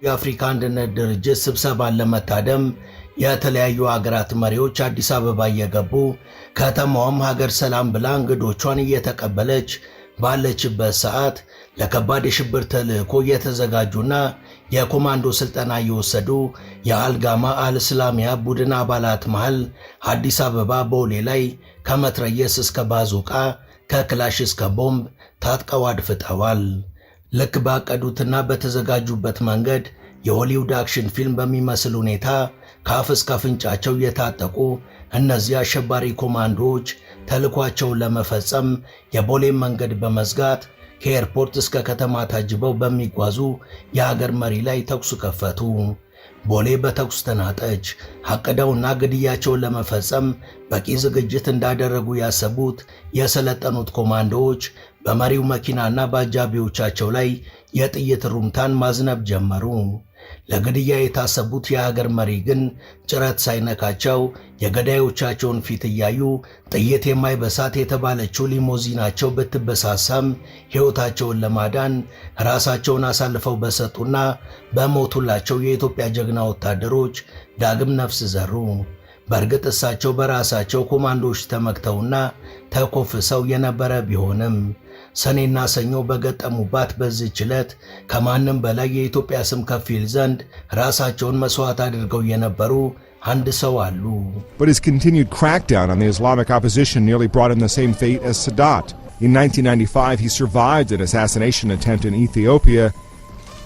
የአፍሪካ አንድነት ድርጅት ስብሰባን ለመታደም የተለያዩ ሀገራት መሪዎች አዲስ አበባ እየገቡ ከተማዋም ሀገር ሰላም ብላ እንግዶቿን እየተቀበለች ባለችበት ሰዓት ለከባድ የሽብር ተልዕኮ እየተዘጋጁና የኮማንዶ ስልጠና እየወሰዱ የአልጋማ አልእስላሚያ ቡድን አባላት መሃል አዲስ አበባ ቦሌ ላይ ከመትረየስ እስከ ባዙቃ ከክላሽ እስከ ቦምብ ታጥቀው አድፍጠዋል። ልክ ባቀዱትና በተዘጋጁበት መንገድ የሆሊውድ አክሽን ፊልም በሚመስል ሁኔታ ከአፍ እስከ አፍንጫቸው የታጠቁ እነዚህ አሸባሪ ኮማንዶዎች ተልኳቸውን ለመፈጸም የቦሌን መንገድ በመዝጋት ከኤርፖርት እስከ ከተማ ታጅበው በሚጓዙ የሀገር መሪ ላይ ተኩስ ከፈቱ። ቦሌ በተኩስ ተናጠች። አቅደውና ግድያቸውን ለመፈጸም በቂ ዝግጅት እንዳደረጉ ያሰቡት የሰለጠኑት ኮማንዶዎች በመሪው መኪናና በአጃቢዎቻቸው ላይ የጥይት ሩምታን ማዝነብ ጀመሩ። ለግድያ የታሰቡት የሀገር መሪ ግን ጭረት ሳይነካቸው የገዳዮቻቸውን ፊት እያዩ ጥይት የማይበሳት የተባለችው ሊሞዚናቸው ብትበሳሳም ሕይወታቸውን ለማዳን ራሳቸውን አሳልፈው በሰጡና በሞቱላቸው የኢትዮጵያ ጀግና ወታደሮች ዳግም ነፍስ ዘሩ። በእርግጥ እሳቸው በራሳቸው ኮማንዶዎች ተመክተውና ተኮፍሰው የነበረ ቢሆንም ሰኔና ሰኞ በገጠሙባት በዚህች ዕለት ከማንም በላይ የኢትዮጵያ ስም ከፍ ይል ዘንድ ራሳቸውን መስዋዕት አድርገው የነበሩ አንድ ሰው አሉ። But his continued crackdown on the Islamic opposition nearly brought him the same fate as Sadat. In 1995, he survived an assassination attempt in Ethiopia.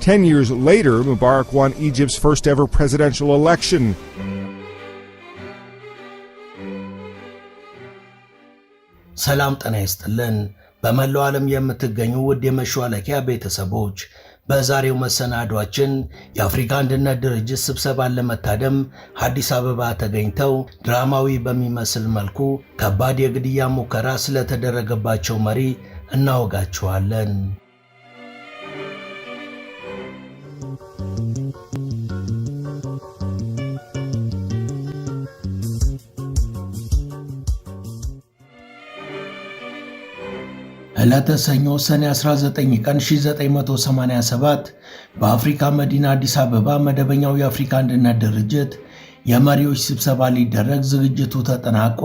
10 years later, Mubarak won Egypt's first ever presidential election. ሰላም ጤና ይስጥልን። በመላው ዓለም የምትገኙ ውድ የመሿለኪያ ቤተሰቦች በዛሬው መሰናዷችን የአፍሪካ አንድነት ድርጅት ስብሰባን ለመታደም አዲስ አበባ ተገኝተው ድራማዊ በሚመስል መልኩ ከባድ የግድያ ሙከራ ስለተደረገባቸው መሪ እናወጋችኋለን። ዕለተ ሰኞ ሰኔ 19 ቀን 1987 በአፍሪካ መዲና አዲስ አበባ መደበኛው የአፍሪካ አንድነት ድርጅት የመሪዎች ስብሰባ ሊደረግ ዝግጅቱ ተጠናቆ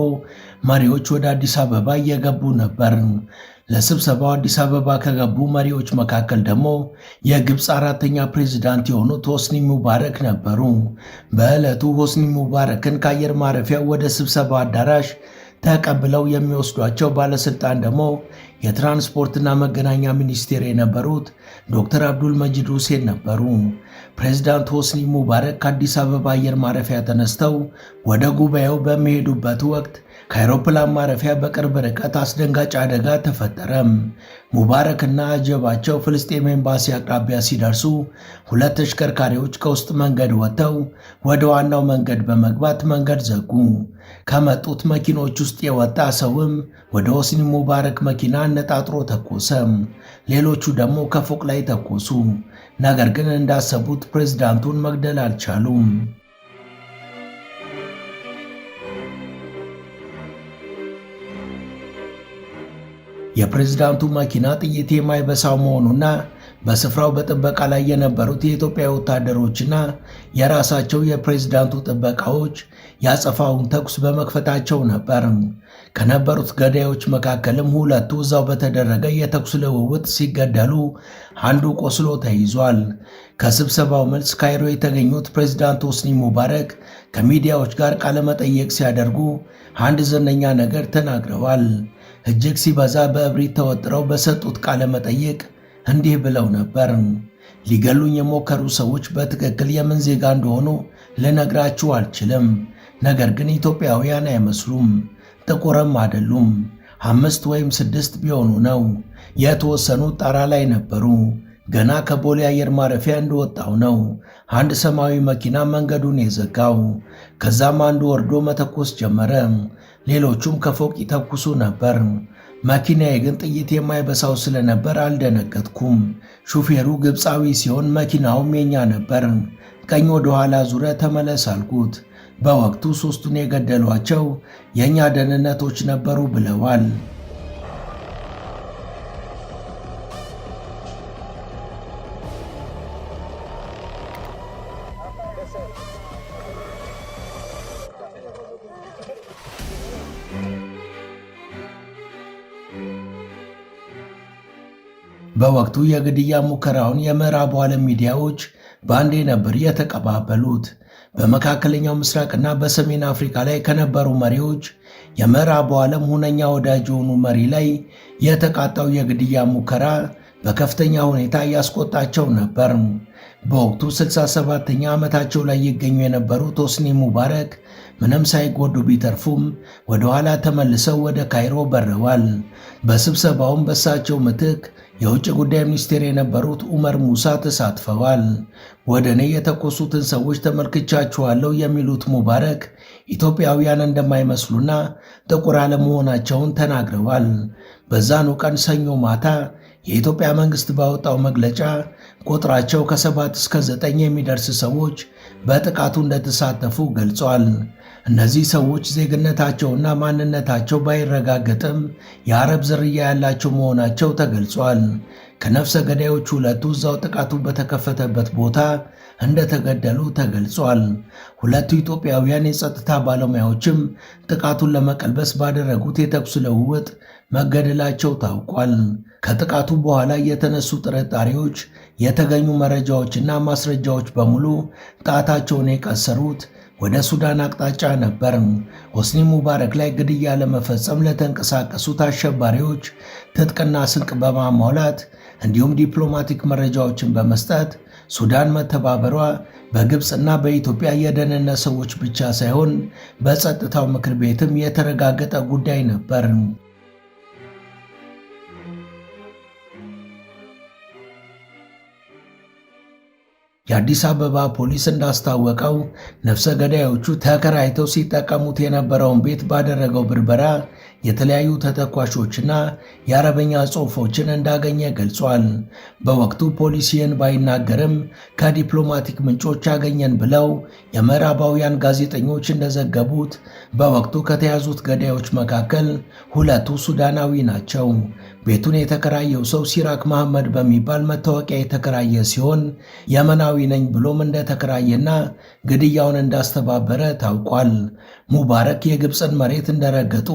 መሪዎች ወደ አዲስ አበባ እየገቡ ነበር። ለስብሰባው አዲስ አበባ ከገቡ መሪዎች መካከል ደግሞ የግብፅ አራተኛ ፕሬዝዳንት የሆኑት ሆስኒ ሙባረክ ነበሩ። በዕለቱ ሆስኒ ሙባረክን ከአየር ማረፊያ ወደ ስብሰባ አዳራሽ ተቀብለው የሚወስዷቸው ባለስልጣን ደግሞ የትራንስፖርትና መገናኛ ሚኒስቴር የነበሩት ዶክተር አብዱል መጂድ ሁሴን ነበሩ። ፕሬዝዳንት ሆስኒ ሙባረክ ከአዲስ አበባ አየር ማረፊያ ተነስተው ወደ ጉባኤው በሚሄዱበት ወቅት ከአውሮፕላን ማረፊያ በቅርብ ርቀት አስደንጋጭ አደጋ ተፈጠረ። ሙባረክና አጀባቸው ፍልስጤም ኤምባሲ አቅራቢያ ሲደርሱ ሁለት ተሽከርካሪዎች ከውስጥ መንገድ ወጥተው ወደ ዋናው መንገድ በመግባት መንገድ ዘጉ። ከመጡት መኪኖች ውስጥ የወጣ ሰውም ወደ ሆስኒ ሙባረክ መኪና አነጣጥሮ ተኮሰ። ሌሎቹ ደግሞ ከፎቅ ላይ ተኮሱ። ነገር ግን እንዳሰቡት ፕሬዝዳንቱን መግደል አልቻሉም። የፕሬዝዳንቱ መኪና ጥይት የማይበሳው መሆኑና በስፍራው በጥበቃ ላይ የነበሩት የኢትዮጵያ ወታደሮችና የራሳቸው የፕሬዝዳንቱ ጥበቃዎች ያጸፋውን ተኩስ በመክፈታቸው ነበር። ከነበሩት ገዳዮች መካከልም ሁለቱ እዛው በተደረገ የተኩስ ልውውጥ ሲገደሉ፣ አንዱ ቆስሎ ተይዟል። ከስብሰባው መልስ ካይሮ የተገኙት ፕሬዝዳንት ሆስኒ ሙባረክ ከሚዲያዎች ጋር ቃለመጠይቅ ሲያደርጉ አንድ ዝነኛ ነገር ተናግረዋል። እጅግ ሲበዛ በእብሪት ተወጥረው በሰጡት ቃለመጠይቅ እንዲህ ብለው ነበር። ሊገሉኝ የሞከሩ ሰዎች በትክክል የምን ዜጋ እንደሆኑ ልነግራችሁ አልችልም። ነገር ግን ኢትዮጵያውያን አይመስሉም፣ ጥቁርም አይደሉም። 5 ወይም 6 ቢሆኑ ነው። የተወሰኑት ጣራ ላይ ነበሩ። ገና ከቦሌ አየር ማረፊያ እንደወጣው ነው አንድ ሰማያዊ መኪና መንገዱን የዘጋው። ከዛም አንዱ ወርዶ መተኮስ ጀመረ። ሌሎቹም ከፎቅ ይተኩሱ ነበር። መኪናዬ ግን ጥይት የማይበሳው ስለነበር አልደነገጥኩም። ሹፌሩ ግብፃዊ ሲሆን መኪናውም የኛ ነበር። ቀኝ ወደ ኋላ ዙረ ተመለስ አልኩት። በወቅቱ ሶስቱን የገደሏቸው የኛ ደህንነቶች ነበሩ ብለዋል። በወቅቱ የግድያ ሙከራውን የምዕራቡ ዓለም ሚዲያዎች በአንዴ ነበር የተቀባበሉት። በመካከለኛው ምስራቅና በሰሜን አፍሪካ ላይ ከነበሩ መሪዎች የምዕራቡ ዓለም ሁነኛ ወዳጅ የሆኑ መሪ ላይ የተቃጣው የግድያ ሙከራ በከፍተኛ ሁኔታ ያስቆጣቸው ነበር። በወቅቱ 67ኛ ዓመታቸው ላይ ይገኙ የነበሩት ሆስኒ ሙባረክ ምንም ሳይጎዱ ቢተርፉም ወደ ኋላ ተመልሰው ወደ ካይሮ በረዋል። በስብሰባውም በእሳቸው ምትክ የውጭ ጉዳይ ሚኒስቴር የነበሩት ዑመር ሙሳ ተሳትፈዋል። ወደ እኔ የተኮሱትን ሰዎች ተመልክቻቸዋለሁ የሚሉት ሙባረክ ኢትዮጵያውያን እንደማይመስሉና ጥቁር አለመሆናቸውን ተናግረዋል። በዛኑ ቀን ሰኞ ማታ የኢትዮጵያ መንግስት ባወጣው መግለጫ ቁጥራቸው ከ7 እስከ 9 የሚደርስ ሰዎች በጥቃቱ እንደተሳተፉ ገልጿል። እነዚህ ሰዎች ዜግነታቸውና ማንነታቸው ባይረጋገጥም የአረብ ዝርያ ያላቸው መሆናቸው ተገልጿል። ከነፍሰ ገዳዮቹ ሁለቱ እዛው ጥቃቱ በተከፈተበት ቦታ እንደተገደሉ ተገልጿል። ሁለቱ ኢትዮጵያውያን የጸጥታ ባለሙያዎችም ጥቃቱን ለመቀልበስ ባደረጉት የተኩስ ልውውጥ መገደላቸው ታውቋል። ከጥቃቱ በኋላ የተነሱ ጥርጣሬዎች የተገኙ መረጃዎችና ማስረጃዎች በሙሉ ጣታቸውን የቀሰሩት ወደ ሱዳን አቅጣጫ ነበር። ሆስኒ ሙባረክ ላይ ግድያ ለመፈጸም ለተንቀሳቀሱት አሸባሪዎች ትጥቅና ስንቅ በማሟላት እንዲሁም ዲፕሎማቲክ መረጃዎችን በመስጠት ሱዳን መተባበሯ በግብፅና በኢትዮጵያ የደህንነት ሰዎች ብቻ ሳይሆን በጸጥታው ምክር ቤትም የተረጋገጠ ጉዳይ ነበር። የአዲስ አበባ ፖሊስ እንዳስታወቀው ነፍሰ ገዳዮቹ ተከራይተው ሲጠቀሙት የነበረውን ቤት ባደረገው ብርበራ የተለያዩ ተተኳሾችና የአረበኛ ጽሑፎችን እንዳገኘ ገልጿል። በወቅቱ ፖሊስ ይህን ባይናገርም ከዲፕሎማቲክ ምንጮች አገኘን ብለው የምዕራባውያን ጋዜጠኞች እንደዘገቡት በወቅቱ ከተያዙት ገዳዮች መካከል ሁለቱ ሱዳናዊ ናቸው። ቤቱን የተከራየው ሰው ሲራክ መሐመድ በሚባል መታወቂያ የተከራየ ሲሆን የመናዊ ነኝ ብሎም እንደተከራየና ግድያውን እንዳስተባበረ ታውቋል። ሙባረክ የግብፅን መሬት እንደረገጡ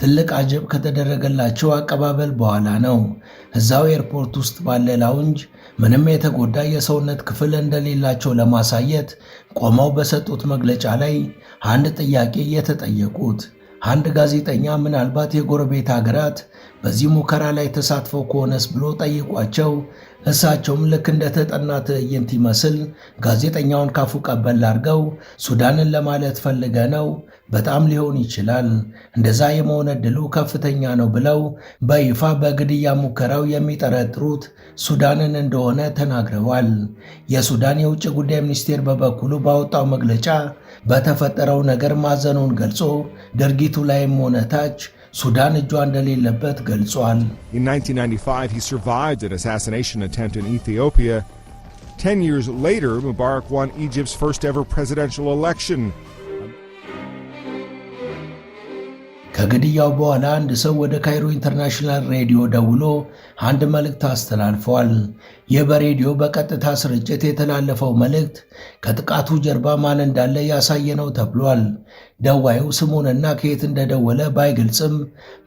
ትልቅ አጀብ ከተደረገላቸው አቀባበል በኋላ ነው። እዛው ኤርፖርት ውስጥ ባለ ላውንጅ ምንም የተጎዳ የሰውነት ክፍል እንደሌላቸው ለማሳየት ቆመው በሰጡት መግለጫ ላይ አንድ ጥያቄ የተጠየቁት አንድ ጋዜጠኛ ምናልባት የጎረቤት ሀገራት በዚህ ሙከራ ላይ ተሳትፈው ከሆነስ ብሎ ጠይቋቸው እሳቸውም ልክ እንደተጠና ትዕይንት ይመስል ጋዜጠኛውን ካፉ ቀበል አድርገው ሱዳንን ለማለት ፈልገ ነው፣ በጣም ሊሆን ይችላል፣ እንደዛ የመሆን ዕድሉ ከፍተኛ ነው ብለው በይፋ በግድያ ሙከራው የሚጠረጥሩት ሱዳንን እንደሆነ ተናግረዋል። የሱዳን የውጭ ጉዳይ ሚኒስቴር በበኩሉ ባወጣው መግለጫ በተፈጠረው ነገር ማዘኑን ገልጾ ድርጊቱ ላይም ሆነ ታች ሱዳን እጇ እንደሌለበት ገልጿል። In 1995, he survived an assassination attempt in Ethiopia. 10 years later, Mubarak won Egypt's first ever presidential election. ከግድያው በኋላ አንድ ሰው ወደ ካይሮ ኢንተርናሽናል ሬዲዮ ደውሎ አንድ መልእክት አስተላልፏል። ይህ በሬዲዮ በቀጥታ ስርጭት የተላለፈው መልእክት ከጥቃቱ ጀርባ ማን እንዳለ ያሳየ ነው ተብሏል። ደዋዩ ስሙንና ከየት እንደደወለ ባይገልጽም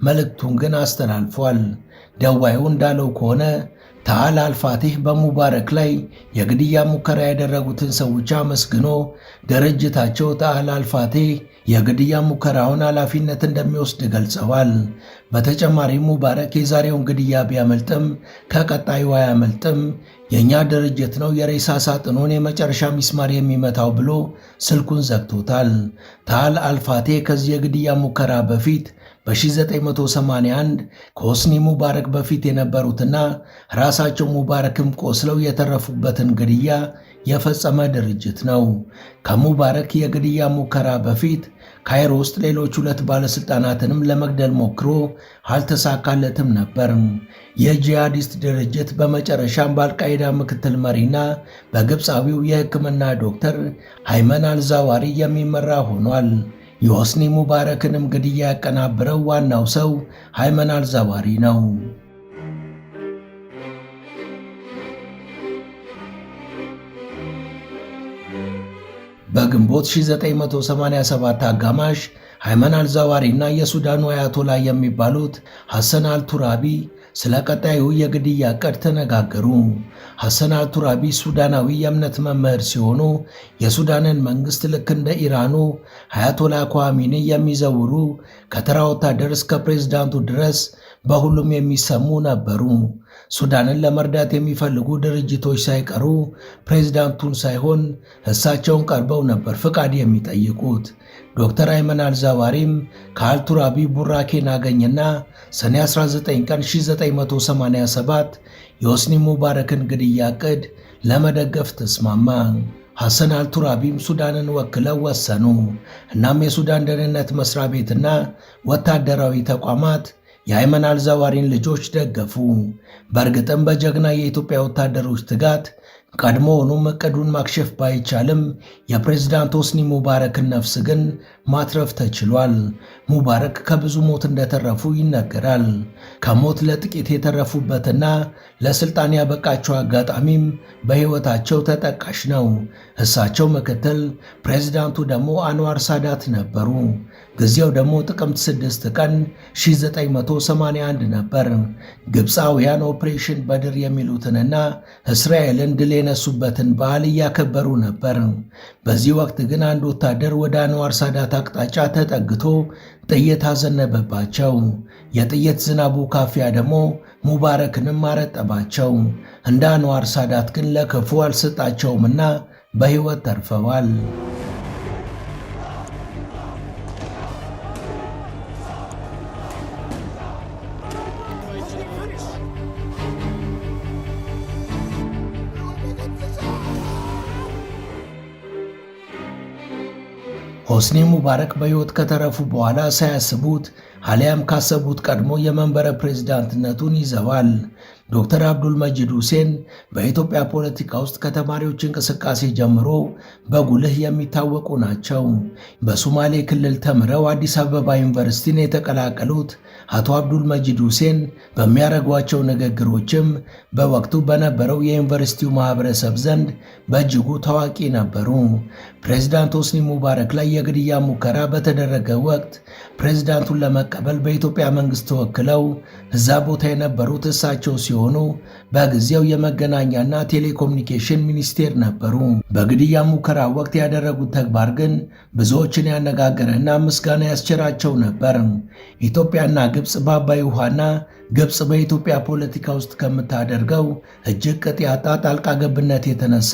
መልእክቱን ግን አስተላልፏል። ደዋዩ እንዳለው ከሆነ ታል አልፋቲህ በሙባረክ ላይ የግድያ ሙከራ ያደረጉትን ሰዎች አመስግኖ ድርጅታቸው ታል አልፋቲህ የግድያ ሙከራውን ኃላፊነት እንደሚወስድ ገልጸዋል። በተጨማሪም ሙባረክ የዛሬውን ግድያ ቢያመልጥም ከቀጣዩ አያመልጥም፣ የእኛ ድርጅት ነው የሬሳ ሳጥኑን የመጨረሻ ሚስማር የሚመታው ብሎ ስልኩን ዘግቶታል። ታል አልፋቲህ ከዚህ የግድያ ሙከራ በፊት በ1981 ከሆስኒ ሙባረክ በፊት የነበሩትና ራሳቸው ሙባረክም ቆስለው የተረፉበትን ግድያ የፈጸመ ድርጅት ነው። ከሙባረክ የግድያ ሙከራ በፊት ካይሮ ውስጥ ሌሎች 2 ባለስልጣናትንም ለመግደል ሞክሮ አልተሳካለትም ነበር። የጂሃዲስት ድርጅት በመጨረሻም በአልቃይዳ ምክትል መሪና በግብፃዊው የሕክምና ዶክተር አይመን አልዛዋሪ የሚመራ ሆኗል። የሆስኒ ሙባረክንም ግድያ ያቀናበረው ዋናው ሰው አይመን አልዛዋሪ ነው። በግንቦት 1987 አጋማሽ አይመን አልዛዋሪና የሱዳኑ አያቶላ የሚባሉት ሐሰን አልቱራቢ ስለ ቀጣዩ የግድያ ዕቅድ ተነጋገሩ። ሐሰን አልቱራቢ ሱዳናዊ የእምነት መምህር ሲሆኑ የሱዳንን መንግሥት ልክ እንደ ኢራኑ አያቶላ khomeini የሚዘውሩ ከተራ ወታደር እስከ ፕሬዝዳንቱ ድረስ በሁሉም የሚሰሙ ነበሩ። ሱዳንን ለመርዳት የሚፈልጉ ድርጅቶች ሳይቀሩ ፕሬዝዳንቱን ሳይሆን እሳቸውን ቀርበው ነበር ፍቃድ የሚጠይቁት። ዶክተር አይመን አልዛዋሪም ከአልቱራቢ ቡራኬን አገኘና ሰኔ 19 ቀን 1987 የሆስኒ ሙባረክን ግድያ ዕቅድ ለመደገፍ ተስማማ። ሐሰን አልቱራቢም ሱዳንን ወክለው ወሰኑ። እናም የሱዳን ደህንነት መስሪያ ቤትና ወታደራዊ ተቋማት የአይመን አልዛዋሪን ልጆች ደገፉ። በእርግጥም በጀግና የኢትዮጵያ ወታደሮች ትጋት ቀድሞውኑም ዕቅዱን ማክሸፍ ባይቻልም የፕሬዝዳንት ሆስኒ ሙባረክን ነፍስ ግን ማትረፍ ተችሏል። ሙባረክ ከብዙ ሞት እንደተረፉ ይነገራል። ከሞት ለጥቂት የተረፉበትና ለስልጣን ያበቃቸው አጋጣሚም በሕይወታቸው ተጠቃሽ ነው። እሳቸው ምክትል ፕሬዝዳንቱ ደግሞ አንዋር ሳዳት ነበሩ። ጊዜው ደግሞ ጥቅምት 6 ቀን 1981 ነበር። ግብፃውያን ኦፕሬሽን በድር የሚሉትንና እስራኤልን ድል የነሱበትን በዓል እያከበሩ ነበር። በዚህ ወቅት ግን አንድ ወታደር ወደ አንዋር ሳዳት አቅጣጫ ተጠግቶ ጥይት አዘነበባቸው። የጥይት ዝናቡ ካፊያ ደግሞ ሙባረክንም አረጠባቸው። እንደ አንዋር ሳዳት ግን ለክፉ አልሰጣቸውምና በሕይወት ተርፈዋል። ሆስኒ ሙባረክ በሕይወት ከተረፉ በኋላ ሳያስቡት አሊያም ካሰቡት ቀድሞ የመንበረ ፕሬዝዳንትነቱን ይዘዋል። ዶክተር አብዱል መጂድ ሁሴን በኢትዮጵያ ፖለቲካ ውስጥ ከተማሪዎች እንቅስቃሴ ጀምሮ በጉልህ የሚታወቁ ናቸው። በሶማሌ ክልል ተምረው አዲስ አበባ ዩኒቨርሲቲን የተቀላቀሉት አቶ አብዱል መጂድ ሁሴን በሚያደርጓቸው ንግግሮችም በወቅቱ በነበረው የዩኒቨርሲቲው ማህበረሰብ ዘንድ በእጅጉ ታዋቂ ነበሩ። ፕሬዝዳንት ሆስኒ ሙባረክ ላይ የግድያ ሙከራ በተደረገ ወቅት ፕሬዝዳንቱን ለመቀበል በኢትዮጵያ መንግስት ተወክለው እዛ ቦታ የነበሩት እሳቸው ሲሆኑ በጊዜው የመገናኛና ቴሌኮሙኒኬሽን ሚኒስቴር ነበሩ። በግድያ ሙከራ ወቅት ያደረጉት ተግባር ግን ብዙዎችን ያነጋገረና ምስጋና ያስቸራቸው ነበር። ኢትዮጵያና ግብፅ በአባይ ውሃና ግብፅ በኢትዮጵያ ፖለቲካ ውስጥ ከምታደርገው እጅግ ቅጥ ያጣ ጣልቃ ገብነት የተነሳ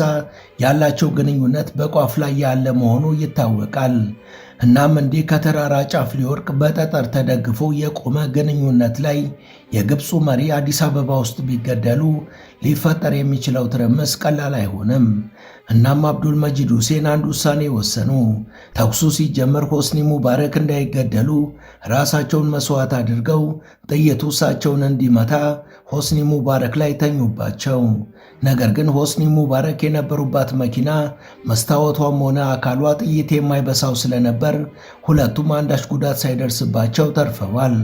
ያላቸው ግንኙነት በቋፍ ላይ ያለ መሆኑ ይታወቃል። እናም እንዲህ ከተራራ ጫፍ ሊወርቅ በጠጠር ተደግፎ የቆመ ግንኙነት ላይ የግብፁ መሪ አዲስ አበባ ውስጥ ቢገደሉ ሊፈጠር የሚችለው ትርምስ ቀላል አይሆንም። እናም አብዱል መጂድ ሁሴን አንድ ውሳኔ ወሰኑ። ተኩሱ ሲጀመር ሆስኒ ሙባረክ እንዳይገደሉ ራሳቸውን መስዋዕት አድርገው ጥይቱ እሳቸውን እንዲመታ ሆስኒ ሙባረክ ላይ ተኙባቸው። ነገር ግን ሆስኒ ሙባረክ የነበሩባት መኪና መስታወቷም ሆነ አካሏ ጥይት የማይበሳው ስለነበር ሁለቱም አንዳች ጉዳት ሳይደርስባቸው ተርፈዋል።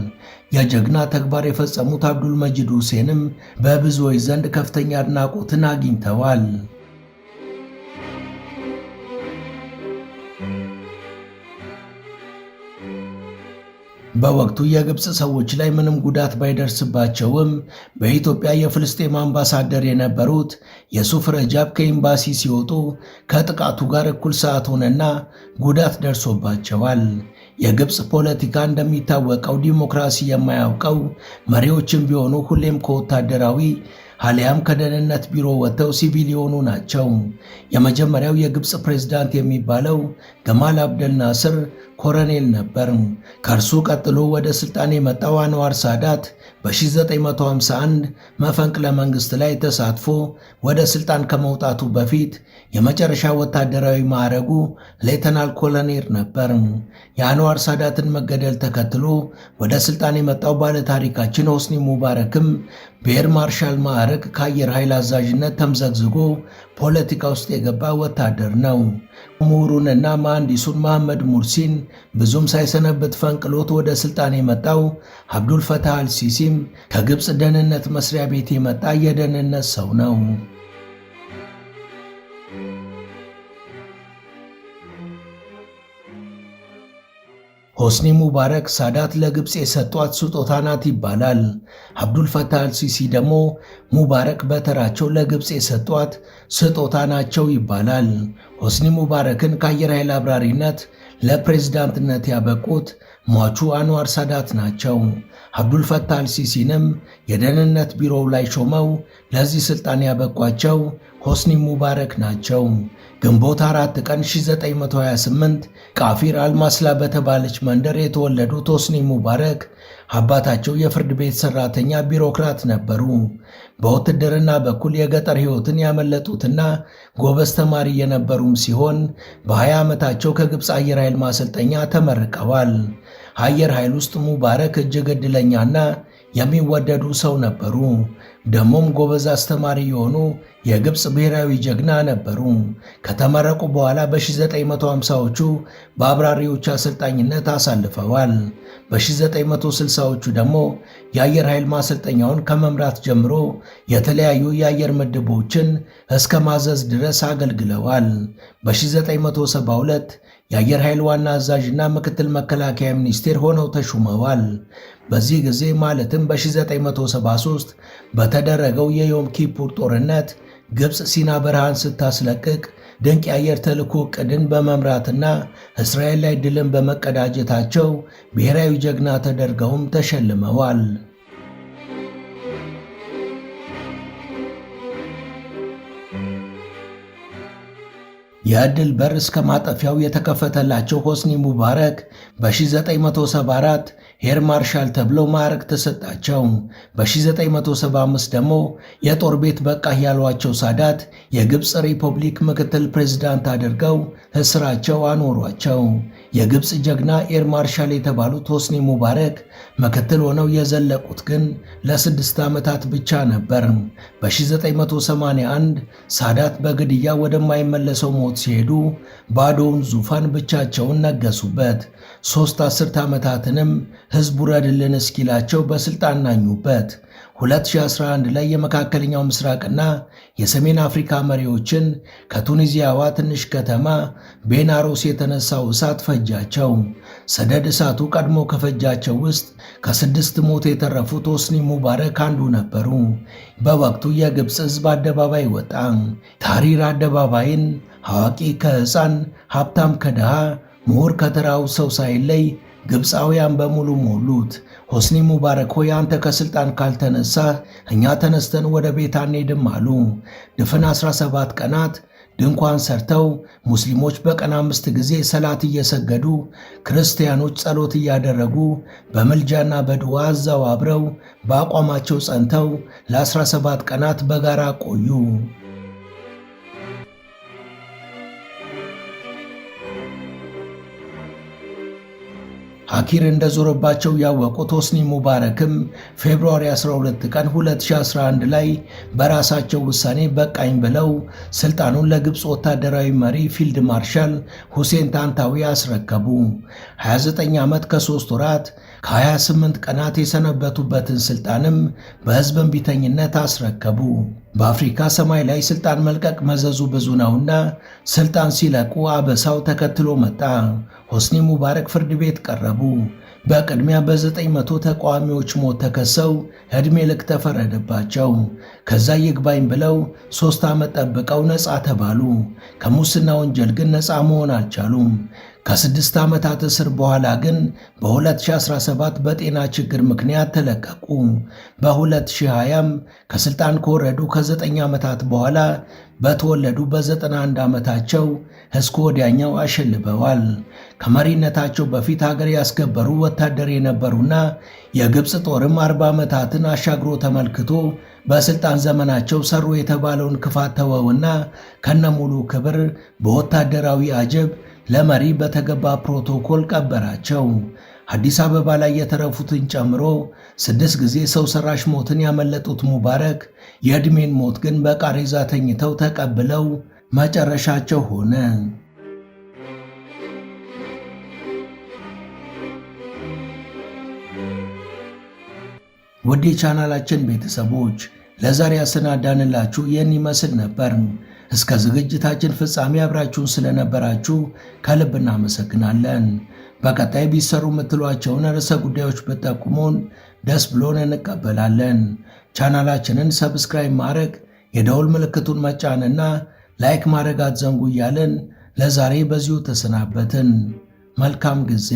የጀግና ተግባር የፈጸሙት አብዱል መጂድ ሁሴንም በብዙዎች ዘንድ ከፍተኛ አድናቆትን አግኝተዋል። በወቅቱ የግብፅ ሰዎች ላይ ምንም ጉዳት ባይደርስባቸውም በኢትዮጵያ የፍልስጤም አምባሳደር የነበሩት የሱፍ ረጃብ ከኤምባሲ ሲወጡ ከጥቃቱ ጋር እኩል ሰዓት ሆነና ጉዳት ደርሶባቸዋል። የግብፅ ፖለቲካ እንደሚታወቀው ዲሞክራሲ የማያውቀው መሪዎችም ቢሆኑ ሁሌም ከወታደራዊ አሊያም ከደህንነት ቢሮ ወጥተው ሲቪል የሆኑ ናቸው። የመጀመሪያው የግብፅ ፕሬዝዳንት የሚባለው ገማል አብደል ናስር ኮሎኔል ነበር። ከእርሱ ቀጥሎ ወደ ስልጣን የመጣው አንዋር ሳዳት በ1951 መፈንቅለ መንግስት ላይ ተሳትፎ ወደ ስልጣን ከመውጣቱ በፊት የመጨረሻ ወታደራዊ ማዕረጉ ሌተናል ኮሎኔል ነበር። የአንዋር ሳዳትን መገደል ተከትሎ ወደ ስልጣን የመጣው ባለታሪካችን ሆስኒ ሙባረክም በኤር ማርሻል ማዕረግ ከአየር ኃይል አዛዥነት ተምዘግዝጎ ፖለቲካ ውስጥ የገባ ወታደር ነው። ምሁሩንና መሐንዲሱን መሐመድ ሙርሲን ብዙም ሳይሰነብት ፈንቅሎት ወደ ስልጣን የመጣው አብዱል ፈታህ አልሲሲም ከግብፅ ደህንነት መስሪያ ቤት የመጣ የደህንነት ሰው ነው። ሆስኒ ሙባረክ ሳዳት ለግብፅ የሰጧት ስጦታ ናት ይባላል። አብዱልፈታህ አልሲሲ ደግሞ ሙባረክ በተራቸው ለግብፅ የሰጧት ስጦታ ናቸው ይባላል። ሆስኒ ሙባረክን ከአየር ኃይል አብራሪነት ለፕሬዝዳንትነት ያበቁት ሟቹ አንዋር ሳዳት ናቸው። አብዱልፈታህ አልሲሲንም የደህንነት ቢሮው ላይ ሾመው ለዚህ ስልጣን ያበቋቸው ሆስኒ ሙባረክ ናቸው። ግንቦት 4 ቀን 1928 ቃፊር አልማስላ በተባለች መንደር የተወለዱት ሆስኒ ሙባረክ አባታቸው የፍርድ ቤት ሰራተኛ ቢሮክራት ነበሩ። በውትድርና በኩል የገጠር ሕይወትን ያመለጡትና ጎበዝ ተማሪ የነበሩም ሲሆን በ20 ዓመታቸው ከግብፅ አየር ኃይል ማሰልጠኛ ተመርቀዋል። አየር ኃይል ውስጥ ሙባረክ እጅግ ዕድለኛና የሚወደዱ ሰው ነበሩ። ደሞም ጎበዝ አስተማሪ የሆኑ የግብፅ ብሔራዊ ጀግና ነበሩ። ከተመረቁ በኋላ በ1950ዎቹ በአብራሪዎች አሰልጣኝነት አሳልፈዋል። በ1960ዎቹ ደግሞ የአየር ኃይል ማሰልጠኛውን ከመምራት ጀምሮ የተለያዩ የአየር ምድቦችን እስከ ማዘዝ ድረስ አገልግለዋል። በ1972 የአየር ኃይል ዋና አዛዥና ምክትል መከላከያ ሚኒስቴር ሆነው ተሹመዋል። በዚህ ጊዜ ማለትም በ1973 በተደረገው የዮም ኪፑር ጦርነት ግብፅ ሲና በረሃን ስታስለቅቅ ድንቅ የአየር ተልዕኮ ዕቅድን በመምራትና እስራኤል ላይ ድልን በመቀዳጀታቸው ብሔራዊ ጀግና ተደርገውም ተሸልመዋል። የዕድል በር እስከ ማጠፊያው የተከፈተላቸው ሆስኒ ሙባረክ በ1974 ኤር ማርሻል ተብለው ማዕረግ ተሰጣቸው። በ1975 ደግሞ የጦር ቤት በቃህ ያሏቸው ሳዳት የግብፅ ሪፐብሊክ ምክትል ፕሬዝዳንት አድርገው እስራቸው አኖሯቸው። የግብፅ ጀግና ኤር ማርሻል የተባሉት ሆስኒ ሙባረክ ምክትል ሆነው የዘለቁት ግን ለ6 ዓመታት ብቻ ነበር። በ1981 ሳዳት በግድያ ወደማይመለሰው ሞት ሲሄዱ ባዶውን ዙፋን ብቻቸውን ነገሱበት። 3 አስርት ዓመታትንም ሕዝቡ ረድልን እስኪላቸው በሥልጣን ናኙበት። 2011 ላይ የመካከለኛው ምስራቅና የሰሜን አፍሪካ መሪዎችን ከቱኒዚያዋ ትንሽ ከተማ ቤናሮስ የተነሳው እሳት ፈጃቸው። ሰደድ እሳቱ ቀድሞ ከፈጃቸው ውስጥ ከ6 ሞት የተረፉት ሆስኒ ሙባረክ አንዱ ነበሩ። በወቅቱ የግብፅ ሕዝብ አደባባይ ወጣ። ታህሪር አደባባይን አዋቂ ከሕፃን፣ ሀብታም ከድሃ፣ ምሁር ከተራው ሰው ሳይለይ ግብፃውያን በሙሉ ሞሉት። ሆስኒ ሙባረክ ሆይ አንተ ከስልጣን ካልተነሳ እኛ ተነስተን ወደ ቤት አንሄድም አሉ። ድፍን 17 ቀናት ድንኳን ሰርተው ሙስሊሞች በቀን 5 ጊዜ ሰላት እየሰገዱ ክርስቲያኖች ጸሎት እያደረጉ በምልጃና በድዋ እዛው አብረው በአቋማቸው ጸንተው ለ17 ቀናት በጋራ ቆዩ። ሐኪር እንደዞረባቸው ያወቁት ሆስኒ ሙባረክም ፌብሩዋሪ 12 ቀን 2011 ላይ በራሳቸው ውሳኔ በቃኝ ብለው ስልጣኑን ለግብፅ ወታደራዊ መሪ ፊልድ ማርሻል ሁሴን ታንታዊ አስረከቡ። 29 ዓመት ከ3 ወራት ከ28 ቀናት የሰነበቱበትን ስልጣንም በሕዝብ እምቢተኝነት አስረከቡ። በአፍሪካ ሰማይ ላይ ስልጣን መልቀቅ መዘዙ ብዙ ነውና ስልጣን ሲለቁ አበሳው ተከትሎ መጣ። ሆስኒ ሙባረክ ፍርድ ቤት ቀረቡ። በቅድሚያ በ900 ተቃዋሚዎች ሞት ተከሰው ዕድሜ ልክ ተፈረደባቸው። ከዛ ይግባኝ ብለው 3 ዓመት ጠብቀው ነፃ ተባሉ። ከሙስና ወንጀል ግን ነፃ መሆን አልቻሉም። ከ6 ዓመታት እስር በኋላ ግን በ2017 በጤና ችግር ምክንያት ተለቀቁ። በ2020ም ከስልጣን ከወረዱ ከ9 ዓመታት በኋላ በተወለዱ በ91 ዓመታቸው እስከ ወዲያኛው አሸልበዋል። ከመሪነታቸው በፊት ሀገር ያስገበሩ ወታደር የነበሩና የግብፅ ጦርም 40 ዓመታትን አሻግሮ ተመልክቶ በስልጣን ዘመናቸው ሰሩ የተባለውን ክፋት ተወውና ከነሙሉ ክብር በወታደራዊ አጀብ ለመሪ በተገባ ፕሮቶኮል ቀበራቸው። አዲስ አበባ ላይ የተረፉትን ጨምሮ 6 ጊዜ ሰው ሰራሽ ሞትን ያመለጡት ሙባረክ የዕድሜን ሞት ግን በቃሬዛ ተኝተው ተቀብለው መጨረሻቸው ሆነ። ውድ የቻናላችን ቤተሰቦች ለዛሬ ያሰናዳንላችሁ ይህን ይመስል ነበር። እስከ ዝግጅታችን ፍጻሜ አብራችሁን ስለነበራችሁ ከልብ እናመሰግናለን። በቀጣይ ቢሰሩ የምትሏቸውን ርዕሰ ጉዳዮች ብትጠቁሙን ደስ ብሎን እንቀበላለን። ቻናላችንን ሰብስክራይብ ማድረግ፣ የደውል ምልክቱን መጫንና ላይክ ማድረግ አትዘንጉ እያልን ለዛሬ በዚሁ ተሰናበትን። መልካም ጊዜ